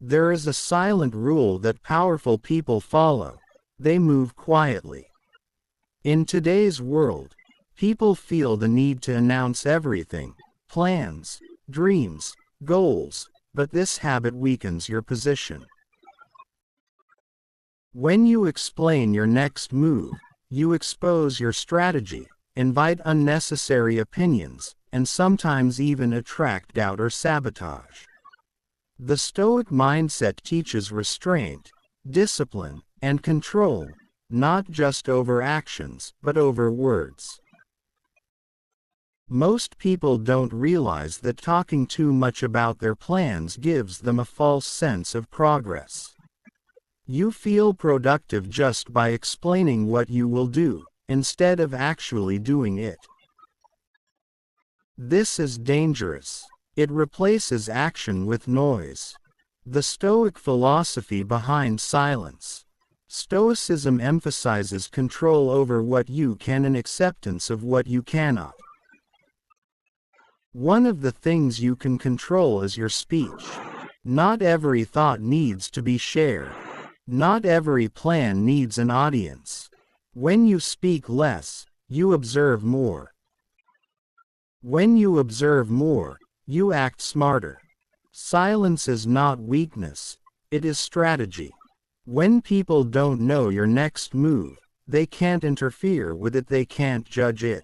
There is a silent rule that powerful people follow. They move quietly. In today's world, people feel the need to announce everything: plans, dreams, goals, but this habit weakens your position. When you explain your next move, you expose your strategy, invite unnecessary opinions, and sometimes even attract doubt or sabotage. The Stoic mindset teaches restraint, discipline, and control, not just over actions, but over words. Most people don't realize that talking too much about their plans gives them a false sense of progress. You feel productive just by explaining what you will do, instead of actually doing it. This is dangerous. It replaces action with noise. The Stoic philosophy behind silence. Stoicism emphasizes control over what you can and acceptance of what you cannot. One of the things you can control is your speech. Not every thought needs to be shared. Not every plan needs an audience. When you speak less, you observe more. When you observe more, you act smarter. Silence is not weakness, it is strategy. When people don't know your next move, they can't interfere with it, they can't judge it.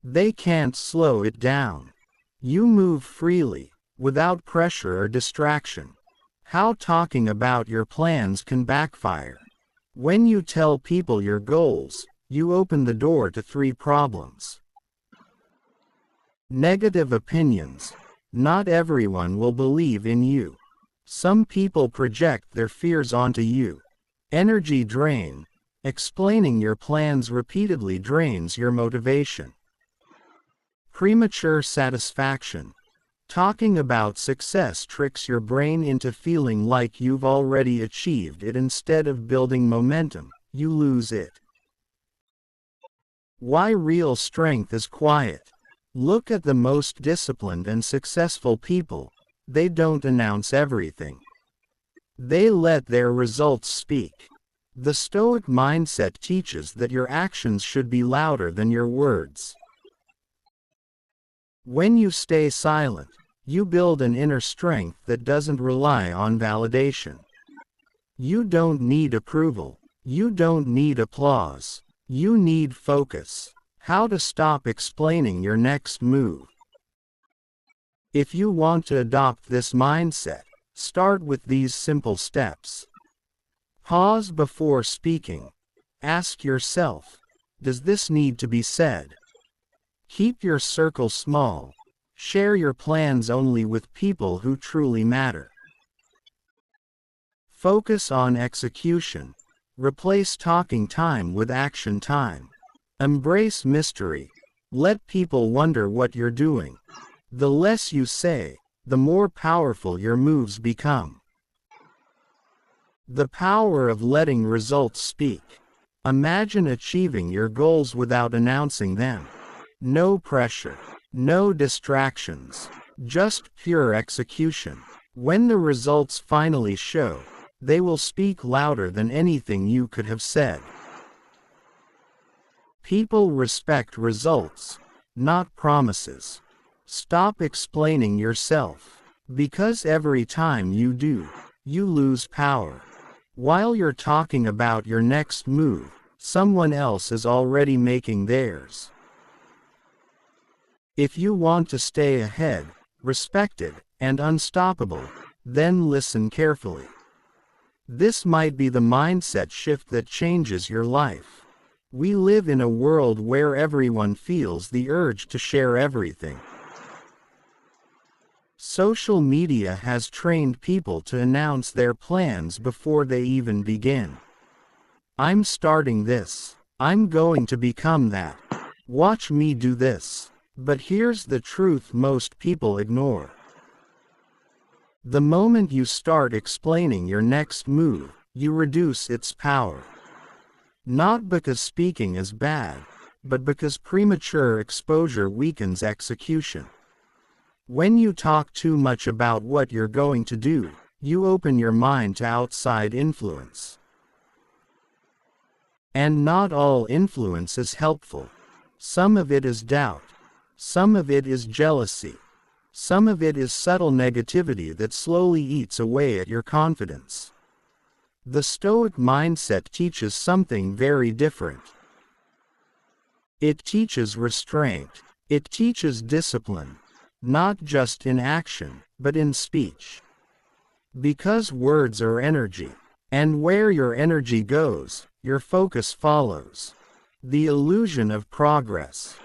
They can't slow it down. You move freely, without pressure or distraction. How talking about your plans can backfire. When you tell people your goals, you open the door to 3 problems. Negative opinions. Not everyone will believe in you. Some people project their fears onto you. Energy drain. Explaining your plans repeatedly drains your motivation. Premature satisfaction. Talking about success tricks your brain into feeling like you've already achieved it instead of building momentum. You lose it. Why real strength is quiet. Look at the most disciplined and successful people. They don't announce everything. They let their results speak. The Stoic mindset teaches that your actions should be louder than your words. When you stay silent, you build an inner strength that doesn't rely on validation. You don't need approval. You don't need applause. You need focus. How to stop explaining your next move. If you want to adopt this mindset, start with these simple steps. Pause before speaking. Ask yourself, does this need to be said? Keep your circle small. Share your plans only with people who truly matter. Focus on execution. Replace talking time with action time. Embrace mystery. Let people wonder what you're doing. The less you say, the more powerful your moves become. The power of letting results speak. Imagine achieving your goals without announcing them. No pressure. No distractions. Just pure execution. When the results finally show, they will speak louder than anything you could have said. People respect results, not promises. Stop explaining yourself. Because every time you do, you lose power. While you're talking about your next move, someone else is already making theirs. If you want to stay ahead, respected, and unstoppable, then listen carefully. This might be the mindset shift that changes your life. We live in a world where everyone feels the urge to share everything. Social media has trained people to announce their plans before they even begin. I'm starting this. I'm going to become that. Watch me do this. But here's the truth most people ignore. The moment you start explaining your next move, you reduce its power. Not because speaking is bad, but because premature exposure weakens execution. When you talk too much about what you're going to do, you open your mind to outside influence. And not all influence is helpful. Some of it is doubt. Some of it is jealousy. Some of it is subtle negativity that slowly eats away at your confidence. The Stoic mindset teaches something very different. It teaches restraint. It teaches discipline, not just in action, but in speech. Because words are energy, and where your energy goes, your focus follows. The illusion of progress.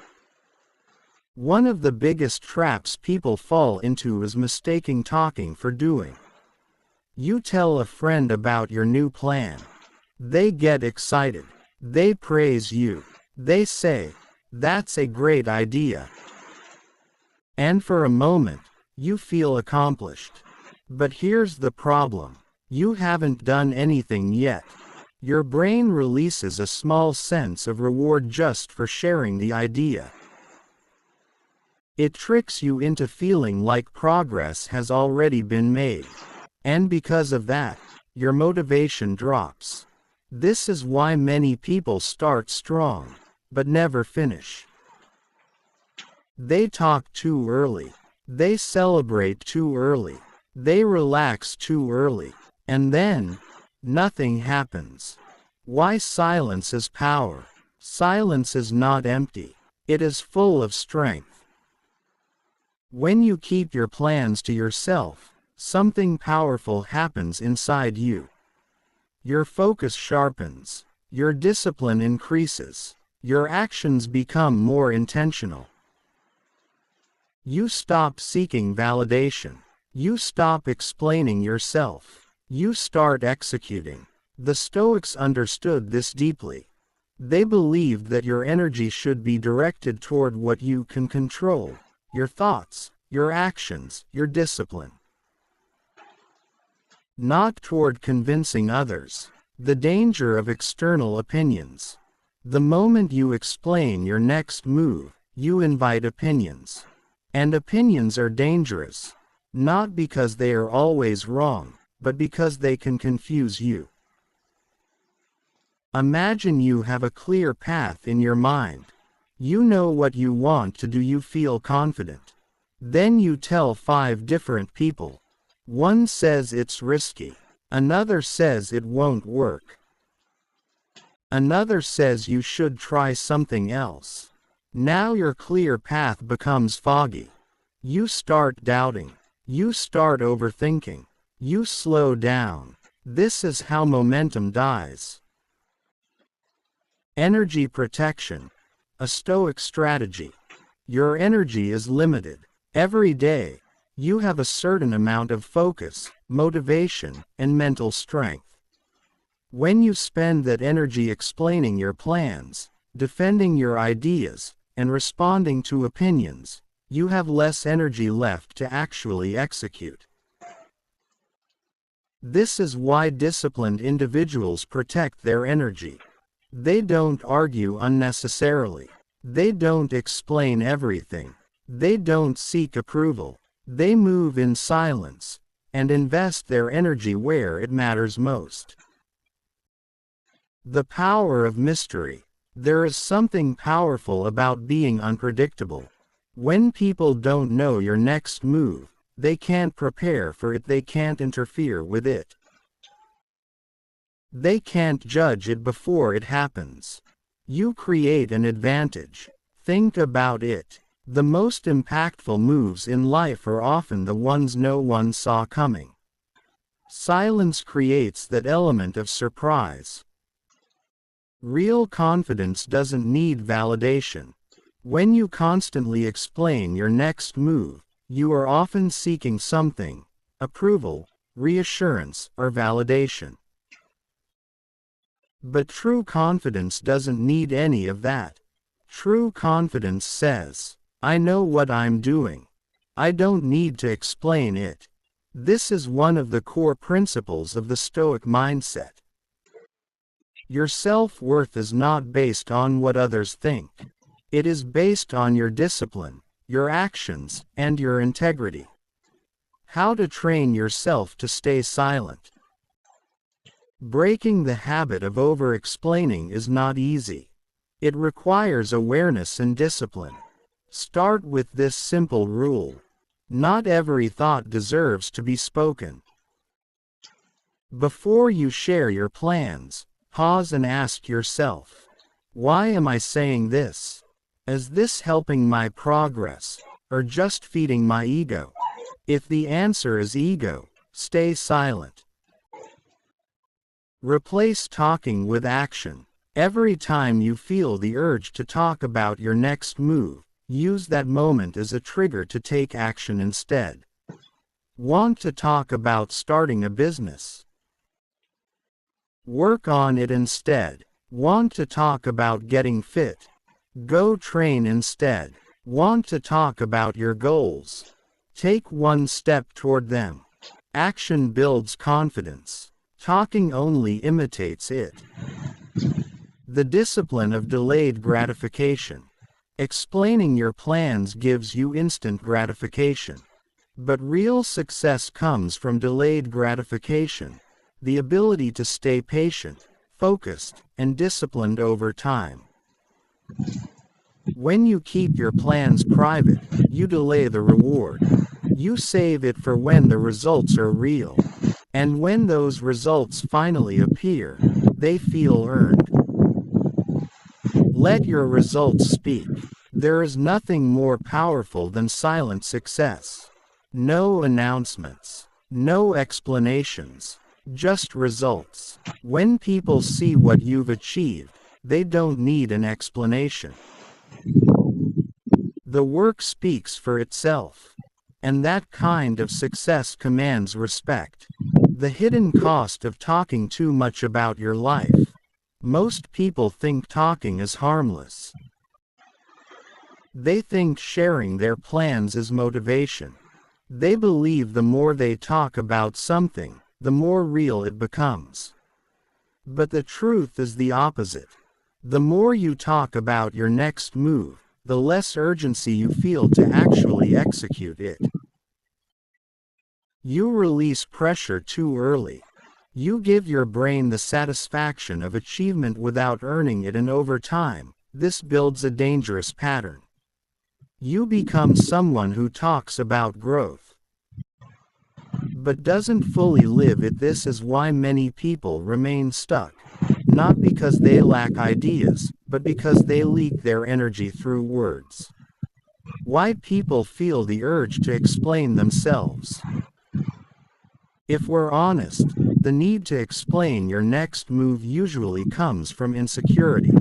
One of the biggest traps people fall into is mistaking talking for doing. You tell a friend about your new plan. They get excited. They praise you. They say, "That's a great idea." And for a moment, you feel accomplished. But here's the problem. You haven't done anything yet. Your brain releases a small sense of reward just for sharing the idea. It tricks you into feeling like progress has already been made. And because of that, your motivation drops. This is why many people start strong, but never finish. They talk too early. They celebrate too early. They relax too early. And then, nothing happens. Why? Silence is power. Silence is not empty. It is full of strength. When you keep your plans to yourself, something powerful happens inside you. Your focus sharpens. Your discipline increases. Your actions become more intentional. You stop seeking validation. You stop explaining yourself. You start executing. The Stoics understood this deeply. They believed that your energy should be directed toward what you can control: your thoughts, your actions, your discipline. Not toward convincing others. The danger of external opinions. The moment you explain your next move, you invite opinions. And opinions are dangerous. Not because they are always wrong, but because they can confuse you. Imagine you have a clear path in your mind. You know what you want to do, you feel confident. Then you tell 5 different people. One says it's risky. Another says it won't work. Another says you should try something else. Now your clear path becomes foggy. You start doubting. You start overthinking. You slow down. This is how momentum dies. Energy protection. A Stoic strategy. Your energy is limited. Every day, you have a certain amount of focus, motivation, and mental strength. When you spend that energy explaining your plans, defending your ideas, and responding to opinions, you have less energy left to actually execute. This is why disciplined individuals protect their energy. They don't argue unnecessarily. They don't explain everything. They don't seek approval. They move in silence, and invest their energy where it matters most. The power of mystery. There is something powerful about being unpredictable. When people don't know your next move, they can't prepare for it, they can't interfere with it. They can't judge it before it happens. You create an advantage. Think about it. The most impactful moves in life are often the ones no one saw coming. Silence creates that element of surprise. Real confidence doesn't need validation. When you constantly explain your next move, you are often seeking something: approval, reassurance, or validation. But true confidence doesn't need any of that. True confidence says, "I know what I'm doing. I don't need to explain it." This is one of the core principles of the Stoic mindset. Your self-worth is not based on what others think. It is based on your discipline, your actions, and your integrity. How to train yourself to stay silent. Breaking the habit of over-explaining is not easy. It requires awareness and discipline. Start with this simple rule. Not every thought deserves to be spoken. Before you share your plans, pause and ask yourself, why am I saying this? Is this helping my progress, or just feeding my ego? If the answer is ego, stay silent. Replace talking with action. Every time you feel the urge to talk about your next move, use that moment as a trigger to take action instead. Want to talk about starting a business? Work on it instead. Want to talk about getting fit? Go train instead. Want to talk about your goals? Take one step toward them. Action builds confidence. Talking only imitates it. The discipline of delayed gratification. Explaining your plans gives you instant gratification. But real success comes from delayed gratification, the ability to stay patient, focused, and disciplined over time. When you keep your plans private, you delay the reward. You save it for when the results are real. And when those results finally appear, they feel earned. Let your results speak. There is nothing more powerful than silent success. No announcements, no explanations, just results. When people see what you've achieved, they don't need an explanation. The work speaks for itself. And that kind of success commands respect. The hidden cost of talking too much about your life. Most people think talking is harmless. They think sharing their plans is motivation. They believe the more they talk about something, the more real it becomes. But the truth is the opposite. The more you talk about your next move, the less urgency you feel to actually execute it. You release pressure too early. You give your brain the satisfaction of achievement without earning it, and over time, this builds a dangerous pattern. You become someone who talks about growth, but doesn't fully live it. This is why many people remain stuck. Not because they lack ideas, but because they leak their energy through words. Why people feel the urge to explain themselves. If we're honest, the need to explain your next move usually comes from insecurity.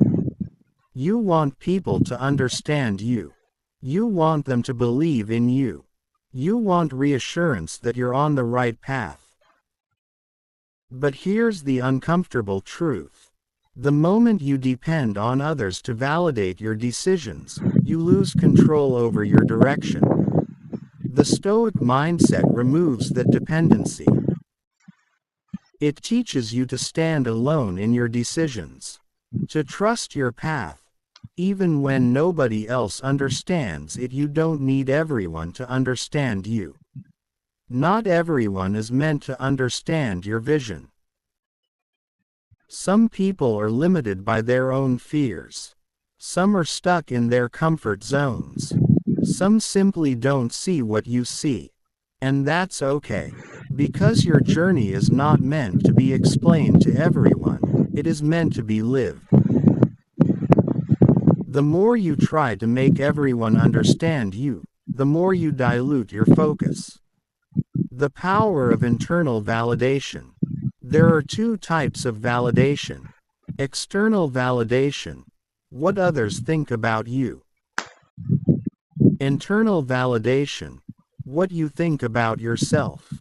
You want people to understand you. You want them to believe in you. You want reassurance that you're on the right path. But here's the uncomfortable truth. The moment you depend on others to validate your decisions, you lose control over your direction. The Stoic mindset removes that dependency. It teaches you to stand alone in your decisions, to trust your path, even when nobody else understands it. You don't need everyone to understand you. Not everyone is meant to understand your vision. Some people are limited by their own fears. Some are stuck in their comfort zones. Some simply don't see what you see. And that's okay. Because your journey is not meant to be explained to everyone. It is meant to be lived. The more you try to make everyone understand you, the more you dilute your focus. The power of internal validation. There are two types of validation. External validation. What others think about you. Internal validation. What you think about yourself.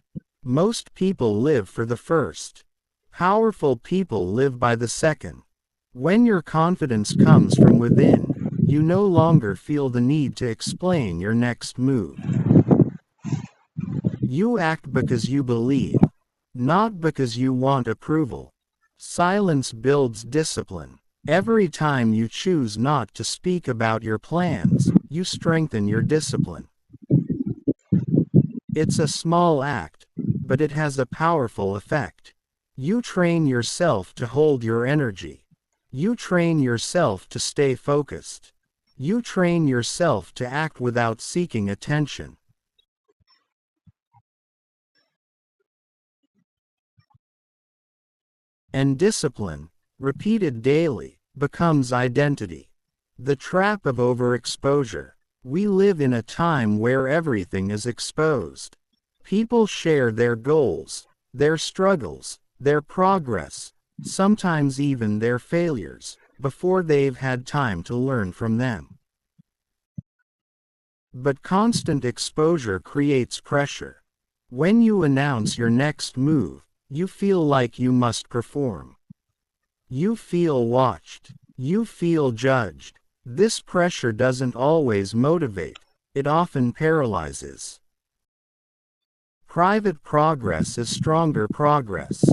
Most people live for the first. Powerful people live by the second. When your confidence comes from within, you no longer feel the need to explain your next move. You act because you believe, not because you want approval. Silence builds discipline. Every time you choose not to speak about your plans, you strengthen your discipline. It's a small act, but it has a powerful effect. You train yourself to hold your energy. You train yourself to stay focused. You train yourself to act without seeking attention. And discipline, repeated daily, becomes identity. The trap of overexposure. We live in a time where everything is exposed. People share their goals, their struggles, their progress, sometimes even their failures, before they've had time to learn from them. But constant exposure creates pressure. When you announce your next move, you feel like you must perform. You feel watched. You feel judged. This pressure doesn't always motivate, it often paralyzes. Private progress is stronger progress.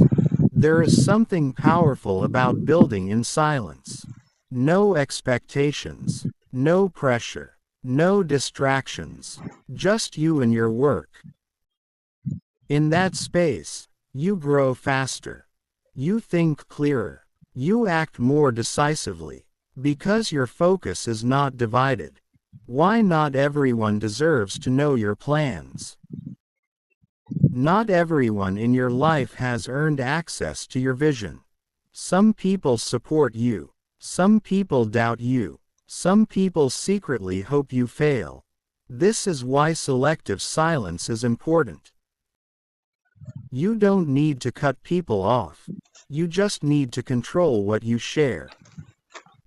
There is something powerful about building in silence. No expectations, no pressure, no distractions, just you and your work. In that space, you grow faster. You think clearer. You act more decisively. Because your focus is not divided. Why not everyone deserves to know your plans? Not everyone in your life has earned access to your vision. Some people support you. Some people doubt you. Some people secretly hope you fail. This is why selective silence is important. You don't need to cut people off. You just need to control what you share.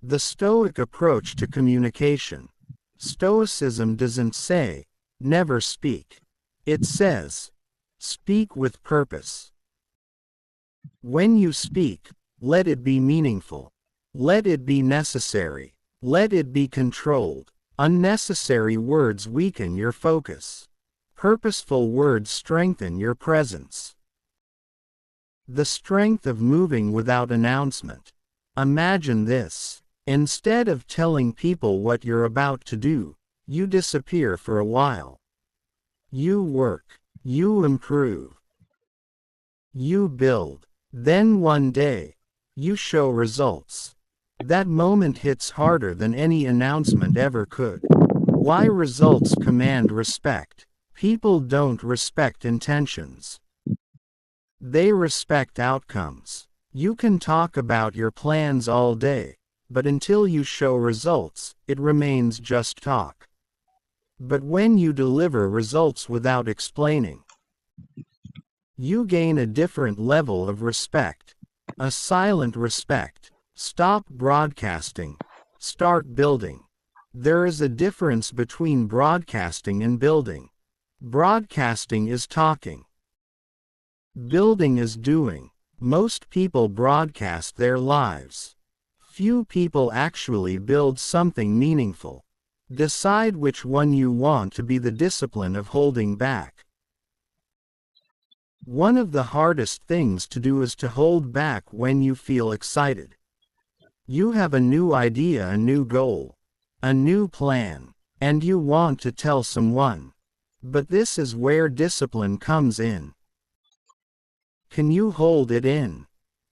The Stoic approach to communication. Stoicism doesn't say, never speak. It says, speak with purpose. When you speak, let it be meaningful. Let it be necessary. Let it be controlled. Unnecessary words weaken your focus. Purposeful words strengthen your presence. The strength of moving without announcement. Imagine this. Instead of telling people what you're about to do, you disappear for a while. You work. You improve. You build. Then one day, you show results. That moment hits harder than any announcement ever could. Why results command respect. People don't respect intentions. They respect outcomes. You can talk about your plans all day, but until you show results, it remains just talk. But when you deliver results without explaining, you gain a different level of respect. A silent respect. Stop broadcasting. Start building. There is a difference between broadcasting and building. Broadcasting is talking. Building is doing. Most people broadcast their lives. Few people actually build something meaningful. Decide which one you want to be. The discipline of holding back. One of the hardest things to do is to hold back when you feel excited. You have a new idea, a new goal, a new plan, and you want to tell someone. But this is where discipline comes in. Can you hold it in?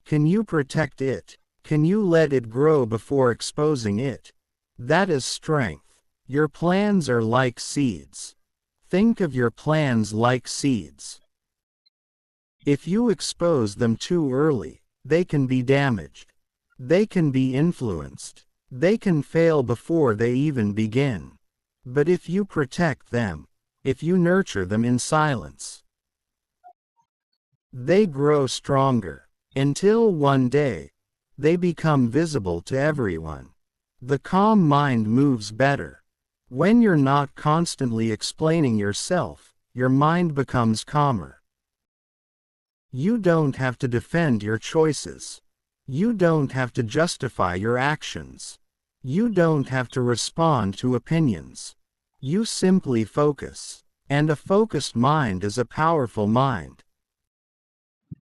Can you protect it? Can you let it grow before exposing it? That is strength. Your plans are like seeds. Think of your plans like seeds. If you expose them too early, they can be damaged. They can be influenced. They can fail before they even begin. But if you protect them, if you nurture them in silence, they grow stronger, until one day, they become visible to everyone. The calm mind moves better. When you're not constantly explaining yourself, your mind becomes calmer. You don't have to defend your choices. You don't have to justify your actions. You don't have to respond to opinions. You simply focus. And a focused mind is a powerful mind.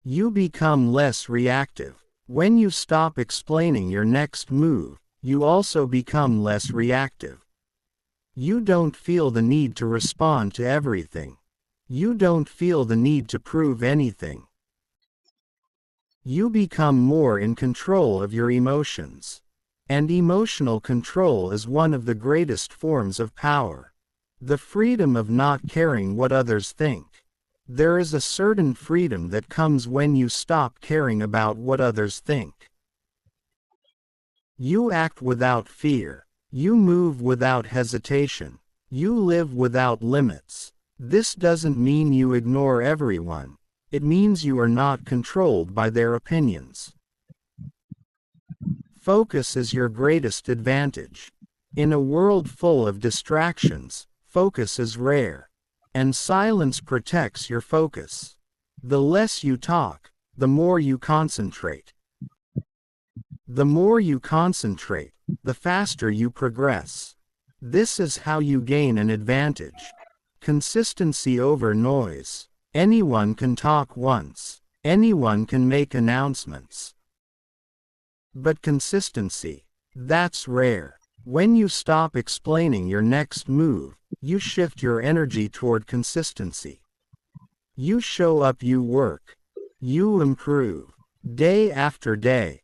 You become less reactive. When you stop explaining your next move, you also become less reactive. You don't feel the need to respond to everything. You don't feel the need to prove anything. You become more in control of your emotions. And emotional control is one of the greatest forms of power. The freedom of not caring what others think. There is a certain freedom that comes when you stop caring about what others think. You act without fear. You move without hesitation. You live without limits. This doesn't mean you ignore everyone. It means you are not controlled by their opinions. Focus is your greatest advantage. In a world full of distractions, focus is rare. And silence protects your focus. The less you talk, the more you concentrate. The more you concentrate, the faster you progress. This is how you gain an advantage. Consistency over noise. Anyone can talk once. Anyone can make announcements. But consistency, that's rare. When you stop explaining your next move, you shift your energy toward consistency. You show up, you work. You improve. Day after day.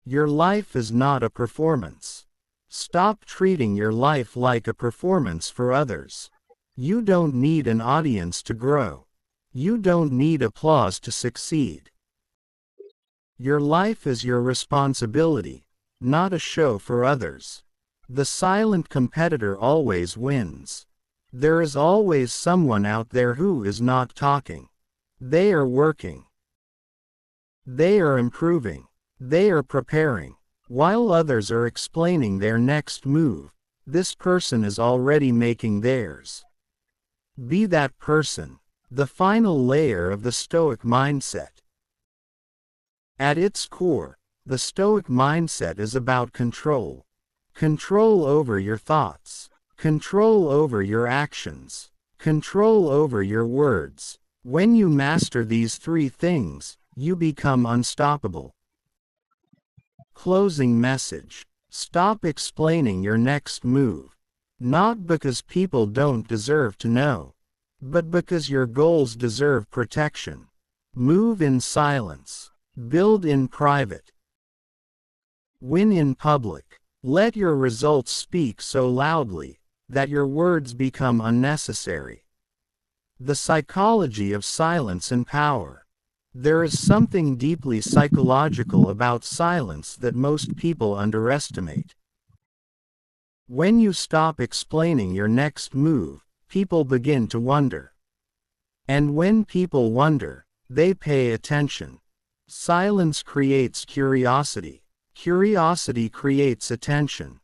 Your life is not a performance. Stop treating your life like a performance for others. You don't need an audience to grow. You don't need applause to succeed. Your life is your responsibility, not a show for others. The silent competitor always wins. There is always someone out there who is not talking. They are working. They are improving. They are preparing. While others are explaining their next move, this person is already making theirs. Be that person. The final layer of the Stoic mindset. At its core, the Stoic mindset is about control. Control over your thoughts. Control over your actions. Control over your words. When you master these three things, you become unstoppable. Closing message. Stop explaining your next move. Not because people don't deserve to know, but because your goals deserve protection. Move in silence. Build in private. Win in public. Let your results speak so loudly that your words become unnecessary. The psychology of silence and power. There is something deeply psychological about silence that most people underestimate. When you stop explaining your next move, people begin to wonder. And when people wonder, they pay attention. Silence creates curiosity. Curiosity creates attention.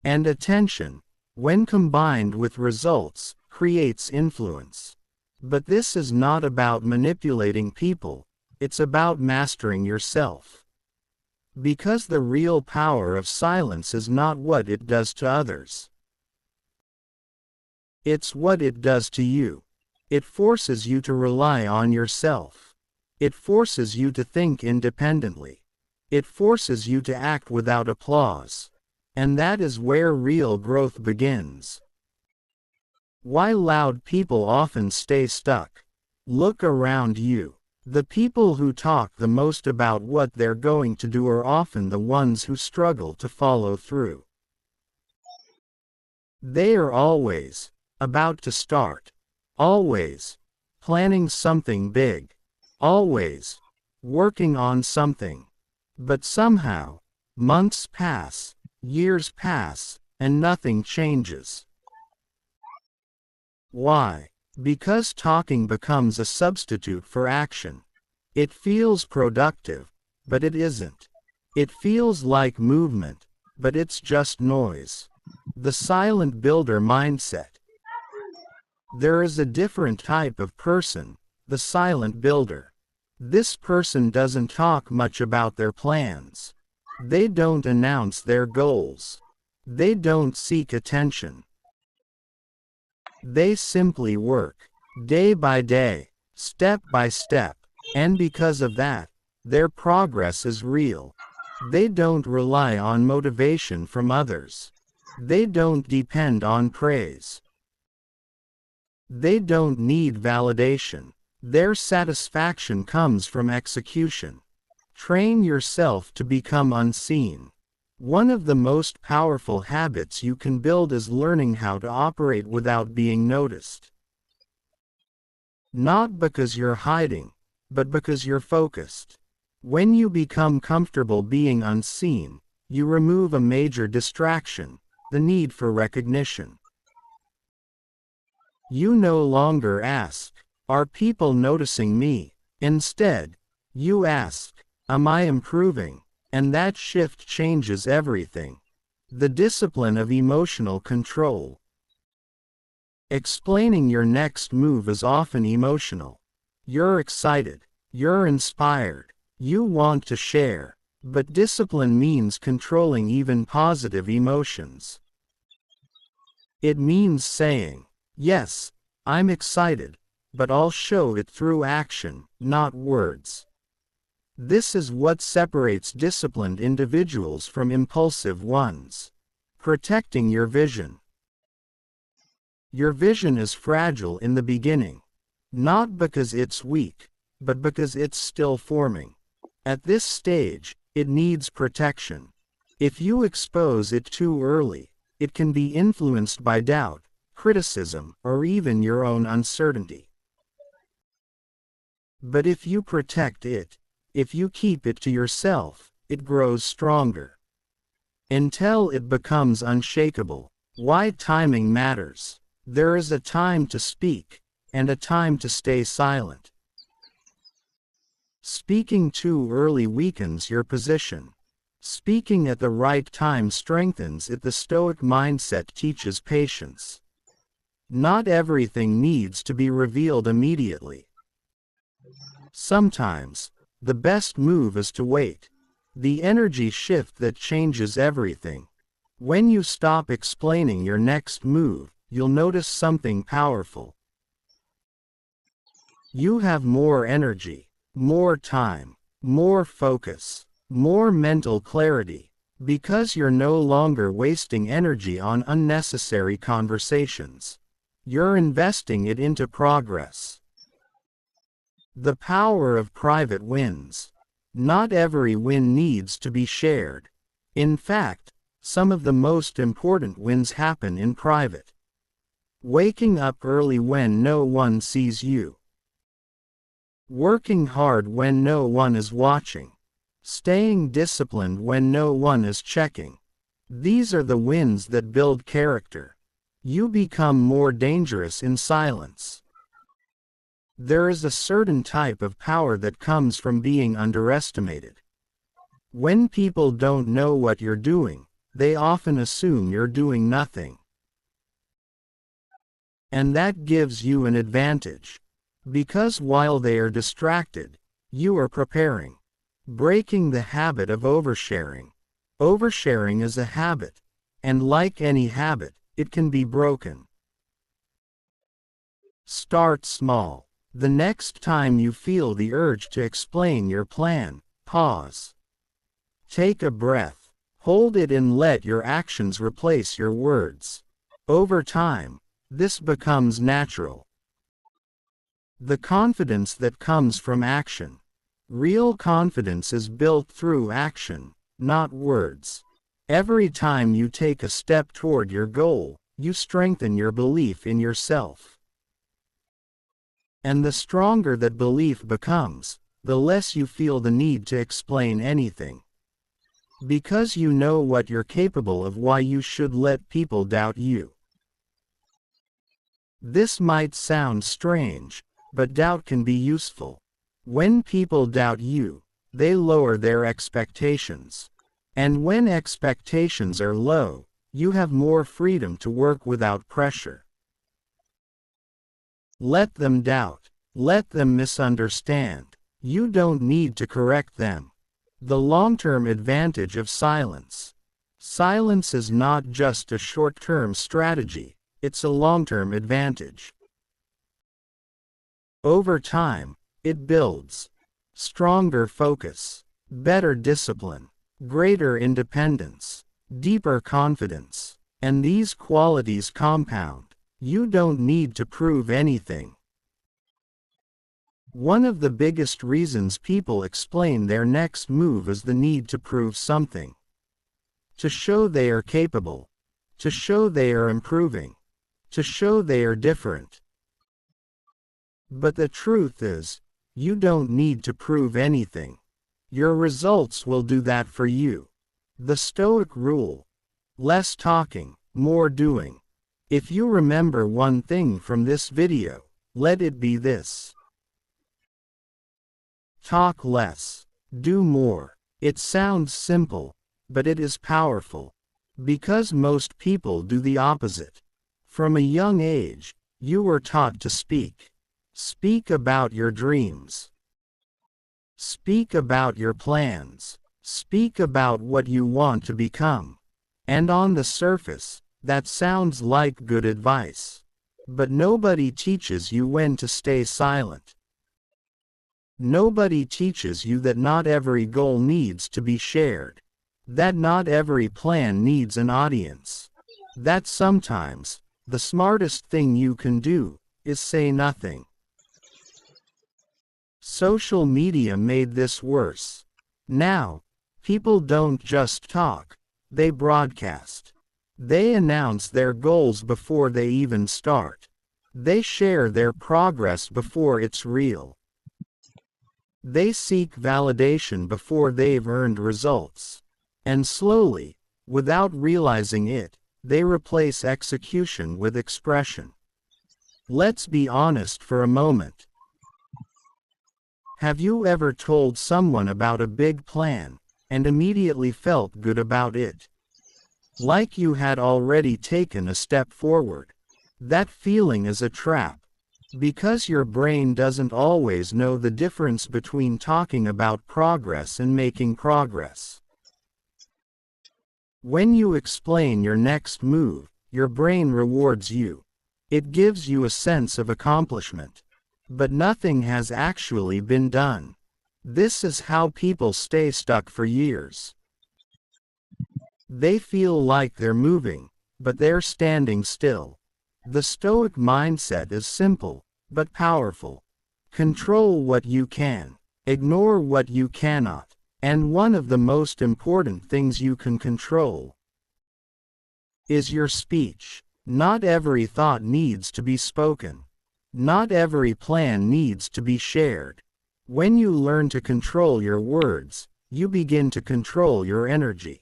And attention, when combined with results, creates influence. But this is not about manipulating people, it's about mastering yourself. Because the real power of silence is not what it does to others. It's what it does to you. It forces you to rely on yourself. It forces you to think independently. It forces you to act without applause. And that is where real growth begins. Why loud people often stay stuck? Look around you. The people who talk the most about what they're going to do are often the ones who struggle to follow through. They are always about to start. Always planning something big. Always working on something. But somehow, months pass, years pass, and nothing changes. Why? Because talking becomes a substitute for action. It feels productive, but it isn't. It feels like movement, but it's just noise. The silent builder mindset. There is a different type of person, the silent builder. This person doesn't talk much about their plans. They don't announce their goals. They don't seek attention. They simply work, day by day, step by step, and because of that, Their progress is real. They don't rely on motivation from others. They don't depend on praise. They don't need validation. Their satisfaction comes from execution. Train yourself to become unseen. One of the most powerful habits you can build is learning how to operate without being noticed. Not because you're hiding, but because you're focused. When you become comfortable being unseen, you remove a major distraction, the need for recognition. You no longer ask, "Are people noticing me?" Instead, you ask, "Am I improving?" And that shift changes everything. The discipline of emotional control. Explaining your next move is often emotional. You're excited. You're inspired. You want to share. But discipline means controlling even positive emotions. It means saying, "Yes, I'm excited, but I'll show it through action, not words." This is what separates disciplined individuals from impulsive ones. Protecting your vision. Your vision is fragile in the beginning. Not because it's weak, but because it's still forming. At this stage, it needs protection. If you expose it too early, it can be influenced by doubt, criticism, or even your own uncertainty. But if you protect it, if you keep it to yourself, it grows stronger. Until it becomes unshakable. Why timing matters. There is a time to speak, and a time to stay silent. Speaking too early weakens your position. Speaking at the right time strengthens it. The Stoic mindset teaches patience. Not everything needs to be revealed immediately. Sometimes, the best move is to wait. The energy shift that changes everything. When you stop explaining your next move, you'll notice something powerful. You have more energy, more time, more focus, more mental clarity, because you're no longer wasting energy on unnecessary conversations. You're investing it into progress. The power of private wins. Not every win needs to be shared. In fact, some of the most important wins happen in private. Waking up early when no one sees you. Working hard when no one is watching. Staying disciplined when no one is checking. These are the wins that build character. You become more dangerous in silence. There is a certain type of power that comes from being underestimated. When people don't know what you're doing, they often assume you're doing nothing. And that gives you an advantage. Because while they are distracted, you are preparing. Breaking the habit of oversharing. Oversharing is a habit, and like any habit, it can be broken. Start small. The next time you feel the urge to explain your plan, pause. Take a breath. Hold it and let your actions replace your words. Over time, this becomes natural. The confidence that comes from action. Real confidence is built through action, not words. Every time you take a step toward your goal, you strengthen your belief in yourself. And the stronger that belief becomes, the less you feel the need to explain anything. Because you know what you're capable of, why you should let people doubt you. This might sound strange, but doubt can be useful. When people doubt you, they lower their expectations. And when expectations are low, you have more freedom to work without pressure. Let them doubt. Let them misunderstand. You don't need to correct them. The long-term advantage of silence. Silence is not just a short-term strategy, it's a long-term advantage. Over time, it builds. stronger focus, better discipline, greater independence, deeper confidence. And these qualities compound. You don't need to prove anything. One of the biggest reasons people explain their next move is the need to prove something. To show they are capable. To show they are improving. To show they are different. But the truth is, you don't need to prove anything. Your results will do that for you. The Stoic rule: less talking, more doing. If you remember one thing from this video, let it be this. Talk less, do more. It sounds simple, but it is powerful. Because most people do the opposite. From a young age, you were taught to speak. Speak about your dreams. Speak about your plans. Speak about what you want to become. And on the surface, that sounds like good advice. But nobody teaches you when to stay silent. Nobody teaches you that not every goal needs to be shared. That not every plan needs an audience. That sometimes, the smartest thing you can do, is say nothing. Social media made this worse. Now, people don't just talk, they broadcast. They announce their goals before they even start. They share their progress before it's real. They seek validation before they've earned results. And slowly, without realizing it, they replace execution with expression. Let's be honest for a moment. Have you ever told someone about a big plan, and immediately felt good about it? Like you had already taken a step forward. That feeling is a trap. Because your brain doesn't always know the difference between talking about progress and making progress. When you explain your next move, your brain rewards you. It gives you a sense of accomplishment. But nothing has actually been done. This is how people stay stuck for years. They feel like they're moving, but they're standing still. The Stoic mindset is simple, but powerful. Control what you can, ignore what you cannot, and one of the most important things you can control is your speech. Not every thought needs to be spoken. Not every plan needs to be shared. When you learn to control your words, you begin to control your energy.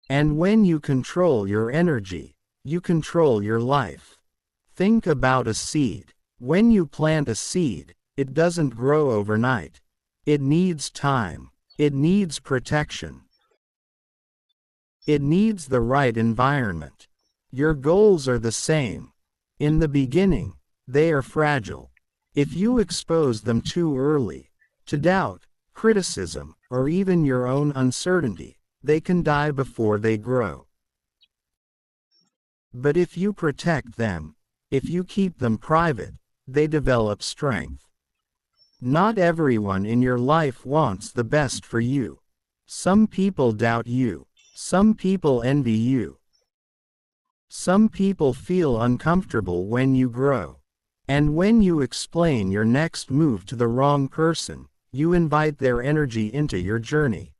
And when you control your energy, you control your life. Think about a seed. When you plant a seed, it doesn't grow overnight. It needs time. It needs protection. It needs the right environment. Your goals are the same. In the beginning, they are fragile. If you expose them too early, to doubt, criticism, or even your own uncertainty, they can die before they grow. But if you protect them, if you keep them private, they develop strength. Not everyone in your life wants the best for you. Some people doubt you. Some people envy you. Some people feel uncomfortable when you grow. And when you explain your next move to the wrong person, you invite their energy into your journey.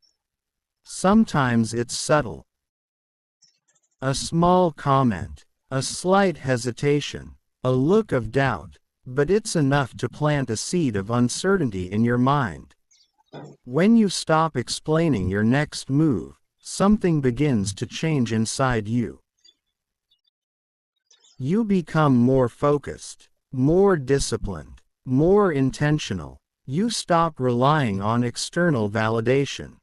Sometimes it's subtle. A small comment, a slight hesitation, a look of doubt, but it's enough to plant a seed of uncertainty in your mind. When you stop explaining your next move, something begins to change inside you. You become more focused, more disciplined, more intentional. You stop relying on external validation.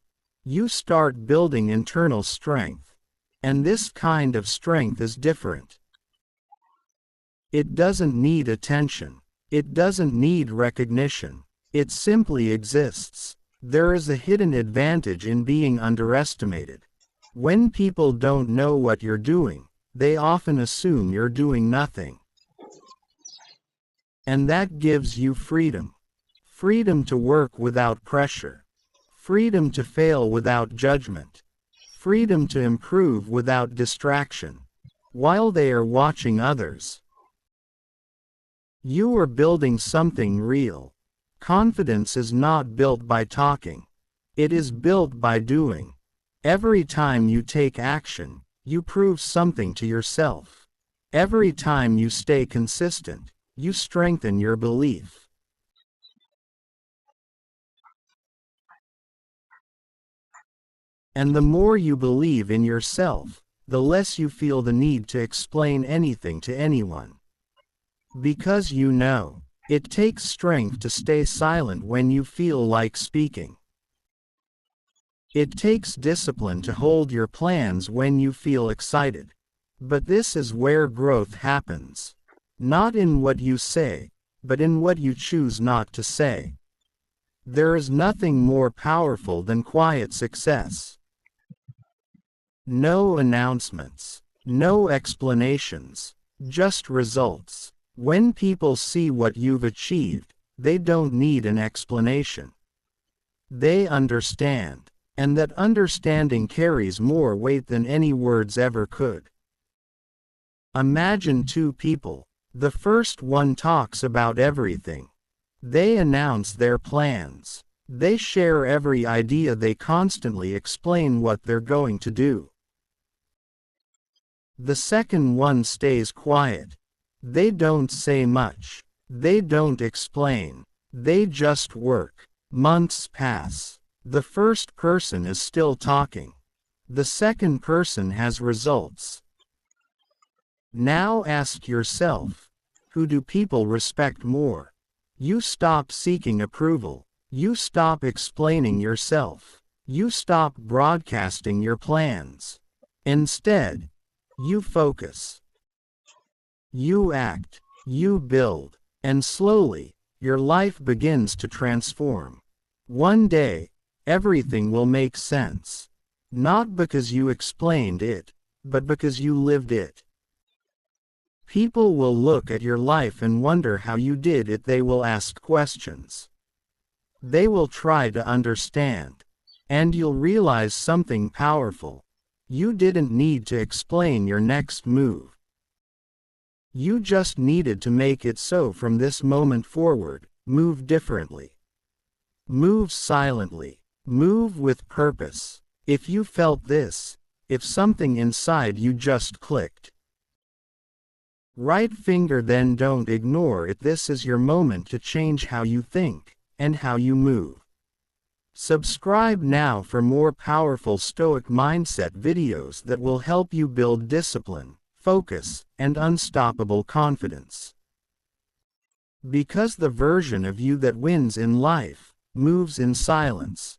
You start building internal strength. And this kind of strength is different. It doesn't need attention. It doesn't need recognition. It simply exists. There is a hidden advantage in being underestimated. When people don't know what you're doing, they often assume you're doing nothing. And that gives you freedom. freedom to work without pressure, freedom to fail without judgment, freedom to improve without distraction, while they are watching others. You are building something real. Confidence is not built by talking. It is built by doing. Every time you take action, you prove something to yourself. Every time you stay consistent, you strengthen your belief. And the more you believe in yourself, the less you feel the need to explain anything to anyone. Because you know, it takes strength to stay silent when you feel like speaking. It takes discipline to hold your plans when you feel excited. But this is where growth happens. Not in what you say, but in what you choose not to say. There is nothing more powerful than quiet success. No announcements, no explanations, just results. When people see what you've achieved, they don't need an explanation. They understand, and that understanding carries more weight than any words ever could. Imagine two people. The first one talks about everything. They announce their plans. They share every idea. They constantly explain what they're going to do. The second one stays quiet. They don't say much. They don't explain. They just work. Months pass. The first person is still talking. The second person has results. Now ask yourself, who do people respect more? You stop seeking approval. You stop explaining yourself. You stop broadcasting your plans. Instead, you focus. You act. You build. And slowly, your life begins to transform. One day, everything will make sense. Not because you explained it, but because you lived it. People will look at your life and wonder how you did it. They will ask questions. They will try to understand. And you'll realize something powerful. You didn't need to explain your next move. You just needed to make it so. From this moment forward, move differently. Move silently. Move with purpose. If you felt this, if something inside you just clicked, right finger, then don't ignore it. This is your moment to change how you think and how you move. Subscribe now for more powerful Stoic mindset videos that will help you build discipline, focus, and unstoppable confidence. Because the version of you that wins in life moves in silence.